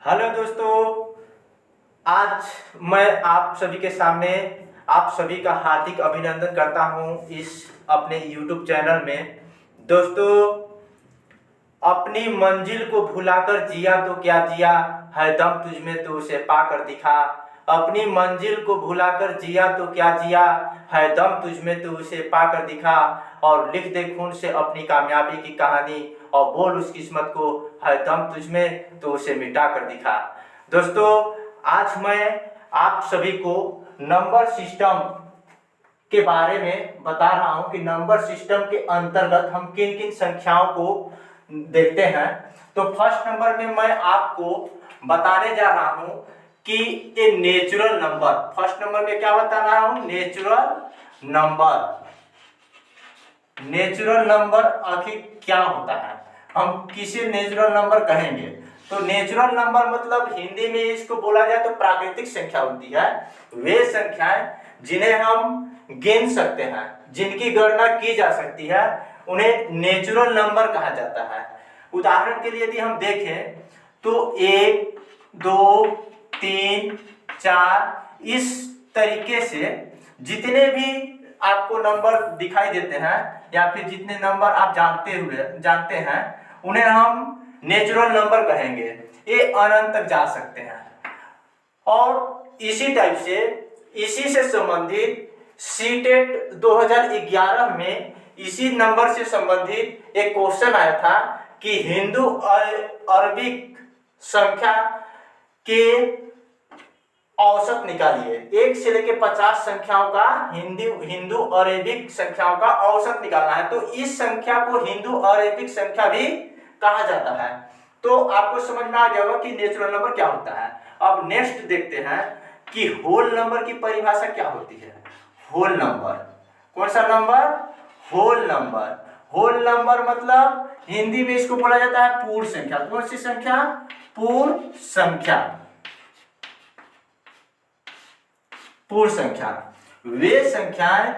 Hello दोस्तों, आज मैं आप सभी के सामने आप सभी का हार्दिक अभिनंदन करता हूं इस अपने YouTube चैनल में। दोस्तों, अपनी मंजिल को भुलाकर जिया तो क्या जिया, है दम तुझ में तो उसे पाकर दिखा। अपनी मंजिल को भुलाकर जिया तो क्या जिया, है दम तुझ में तो उसे पाकर दिखा। और लिख दे खून से अपनी कामयाबी की कहानी, और बोल उस किस्मत को, है दम तुझ में तो उसे मिटा कर दिखा। दोस्तों, आज मैं आप सभी को नंबर सिस्टम के बारे में बता रहा हूं कि नंबर सिस्टम के अंतर्गत हम किन किन संख्याओं को देखते हैं। तो फर्स्ट नंबर में मैं आपको बताने जा रहा हूं कि ये नेचुरल नंबर। फर्स्ट नंबर में क्या बता रहा हूं? Natural number. नेचुरल नंबर आखिर क्या होता है, हम किसे नेचुरल नंबर कहेंगे? तो नेचुरल नंबर मतलब हिंदी में इसको बोला जाए तो प्राकृतिक संख्या होती है। वे संख्याएं जिन्हें हम गिन सकते हैं, जिनकी गणना की जा सकती है, उन्हें नेचुरल नंबर कहा जाता है। उदाहरण के लिए यदि हम देखें तो 1, 2, 3, 4 इस तरीके से जितने भी आपको नंबर दिखाई देते हैं या फिर जितने नंबर आप जानते हैं उन्हें हम नेचुरल नंबर कहेंगे। ये अनंत तक जा सकते हैं। और इसी से संबंधित सीटेट 2011 में इसी नंबर से संबंधित एक क्वेश्चन आया था कि हिंदू अरबिक संख्या के औसत निकालिए। 1 से लेकर 50 संख्याओं का हिंदू अरेबिक संख्याओं का औसत निकालना है। तो इस संख्या को हिंदू अरेबिक संख्या भी कहा जाता है। तो आपको समझ में आ गया होगा कि नेचुरल नंबर क्या होता है। अब नेक्स्ट देखते हैं कि होल नंबर की परिभाषा क्या होती है। होल नंबर, कौन सा नंबर? Whole number. होल नंबर मतलब हिंदी में इसको बोला जाता है पूर्ण संख्या। कौन सी संख्या? पूर्ण संख्या। पूर्ण संख्या वे संख्याएं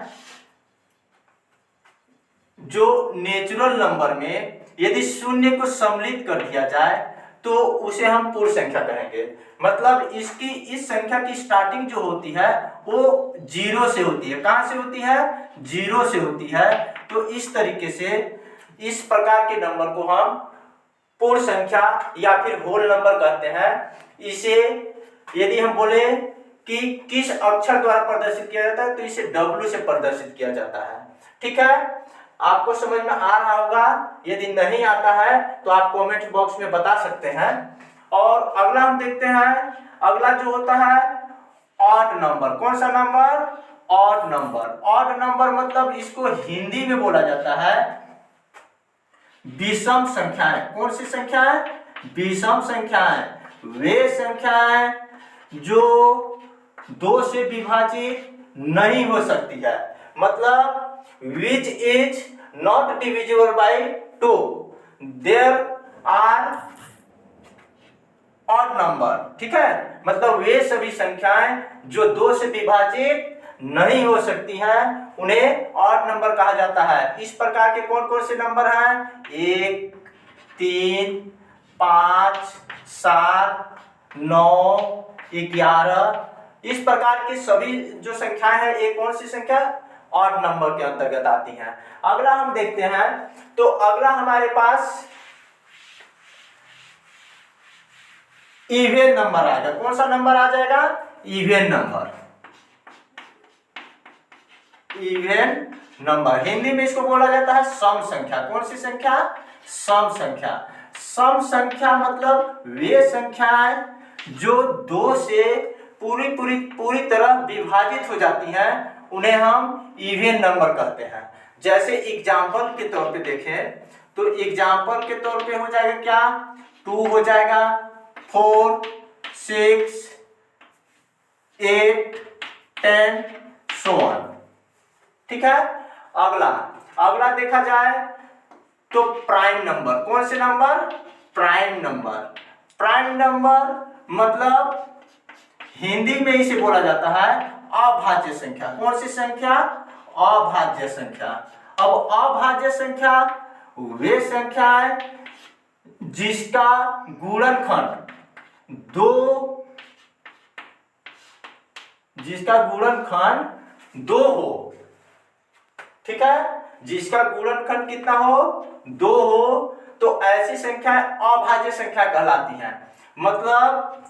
जो नेचुरल नंबर में यदि शून्य को सम्मिलित कर दिया जाए तो उसे हम पूर्ण संख्या कहेंगे। मतलब इस संख्या की स्टार्टिंग जो होती है वो 0 से होती है। कहां से होती है? 0 से होती है। तो इस तरीके से इस प्रकार के नंबर को हम पूर्ण संख्या या फिर होल नंबर कहते हैं। इसे यदि हम बोले कि किस अक्षर द्वारा प्रदर्शित किया जाता है तो इसे W से प्रदर्शित किया जाता है। ठीक है, आपको समझ में आ रहा होगा। यदि नहीं आता है तो आप कमेंट बॉक्स में बता सकते हैं। और अगला हम देखते हैं, अगला जो होता है ऑड नंबर। कौन सा number? Odd number. Odd number मतलब इसको हिंदी में बोला जाता है विषम संख्याएं। कौन सी संख्याएं? विषम संख्याएं। वे संख्याएं जो 2 से विभाजित नहीं हो सकती है। मतलब which is not divisible by 2, there are odd number। ठीक है, मतलब वे सभी संख्याएं जो 2 से विभाजित नहीं हो सकती हैं उन्हें ऑड नंबर कहा जाता है। इस प्रकार के कौन कौन से नंबर हैं? 1, 3, 5, 7, 9, 11। इस प्रकार की सभी जो संख्याएं हैं ये कौन सी संख्या? ऑड नंबर के अंतर्गत आती हैं। अगला हम देखते हैं तो अगला हमारे पास इवन नंबर आएगा। कौन सा नंबर आ जाएगा? Even number. Even number Hindi में इसको बोला जाता है सम संख्या। कौन सी संख्या? सम संख्या। सम संख्या मतलब वे संख्याएं जो 2 से पूरी तरह विभाजित हो जाती हैं उन्हें हम इवन नंबर कहते हैं। जैसे एग्जाम्पल के तौर पे देखें तो एग्जाम्पल के तौर पे हो जाएगा क्या? 2 हो जाएगा, 4, 6, 8, 10 so on। ठीक है, अगला देखा जाए तो प्राइम नंबर। कौन से number? Prime number. Prime number मतलब हिंदी में इसे बोला जाता है अभाज्य संख्या। कौन सी संख्या? अभाज्य संख्या। अब अभाज्य संख्या वे संख्याएं जिसका गुणनखंड दो, जिसका गुणनखंड 2 हो, ठीक है, जिसका गुणनखंड कितना हो, 2 हो, तो ऐसी संख्या अभाज्य संख्या कहलाती है। मतलब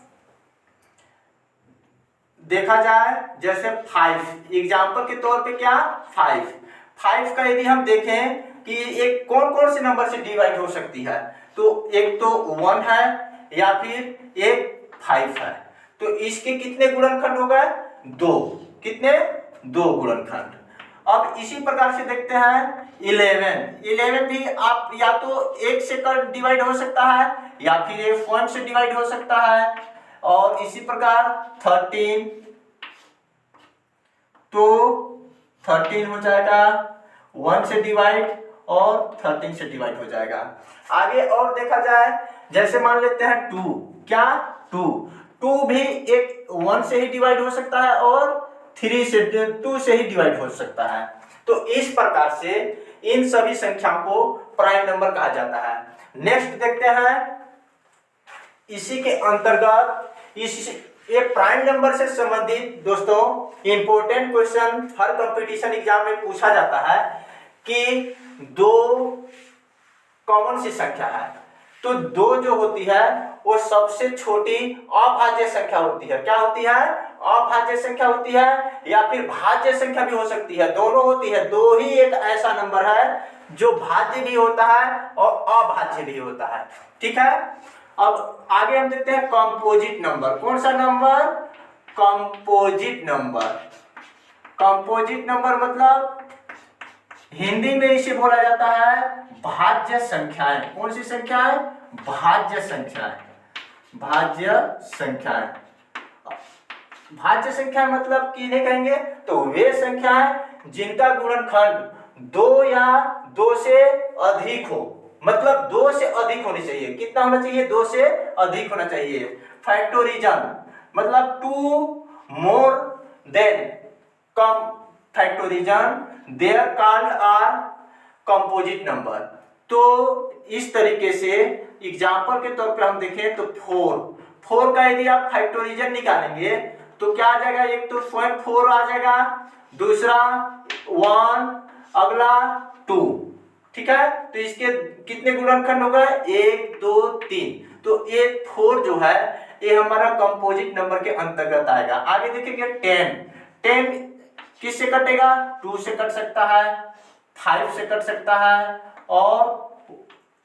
देखा जाए जैसे 5, एग्जाम्पल के तौर पे क्या 5 का यदि हम देखें कि एक कौन कौन से नंबर से डिवाइड हो सकती है, तो एक तो 1 है या फिर एक 5 है, तो इसके कितने गुणनखंड हो गए, 2, कितने, 2 गुणनखंड। अब इसी प्रकार से देखते हैं 11 भी आप या तो 1 से डिवाइड हो सकता है या फिर एक पॉइंट से डिवाइड हो सकता है, और इसी प्रकार 13, तो 13 हो जाएगा 1 से डिवाइड और 13 से डिवाइड हो जाएगा। आगे और देखा जाए जैसे मान लेते हैं 2, क्या 2 भी एक 1 से ही डिवाइड हो सकता है और 2 से ही डिवाइड हो सकता है। तो इस प्रकार से इन सभी संख्याओं को प्राइम नंबर कहा जाता है। नेक्स्ट देखते हैं, इसी के अंतर्गत ये प्राइम नंबर से संबंधित दोस्तों इंपॉर्टेंट क्वेश्चन हर कंपटीशन एग्जाम में पूछा जाता है कि 2 कॉमन सी संख्या है, तो 2 जो होती है वो सबसे छोटी अभाज्य संख्या होती है। क्या होती है, अभाज्य संख्या होती है, या फिर भाज्य संख्या भी हो सकती है, दोनों होती है। 2 ही एक ऐसा नंबर है जो भाज्य भी होता है और अभाज्य भी होता है, ठीक है। अब आगे हम देखते हैं कंपोजिट नंबर। कौन सा number, composite number. Composite number मतलब हिंदी में इसे बोला जाता है भाज्य संख्याएं। कौन सी संख्याएं, भाज्य संख्याएं। भाज्य संख्याएं, भाज्य संख्या मतलब किन्हें कहेंगे, तो वे संख्याएं जिनका गुणनखंड 2 या 2 से अधिक हो, मतलब 2 से अधिक होनी चाहिए। कितना होना चाहिए, 2 से अधिक होना चाहिए। फैक्टोरिजन मतलब 2 मोर देन कम factorisation, they're called are composite number. तो इस तरीके से एग्जाम्पल के तौर पे हम देखें तो 4 का यदि आप फैक्टोरिजन निकालेंगे तो क्या आ जाएगा, एक तो 0.4 आ जाएगा, दूसरा 1, अगला 2, ठीक है। तो इसके कितने गुणनखंड हो गए, 1 2 3, तो ये 4 जो है ये हमारा कंपोजिट नंबर के अंतर्गत आएगा। आगे देखेंगे 10 किससे कटेगा, 2 से कट सकता है, 5 से कट सकता है और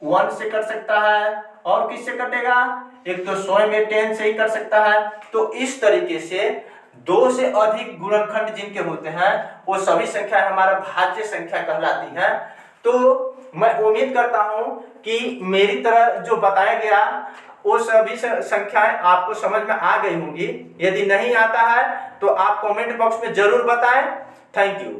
1 से कट सकता है, और किससे कटेगा, एक तो 100 में 10 से ही कट सकता है। तो इस तरीके से 2 से अधिक गुणनखंड जिनके होते हैं वो सभी संख्या हमारा भाज्य संख्या कहलाती है। तो मैं उम्मीद करता हूं कि मेरी तरह जो बताया गया वो सभी संख्याएं आपको समझ में आ गई होंगी। यदि नहीं आता है तो आप कमेंट बॉक्स में जरूर बताएं। Thank you.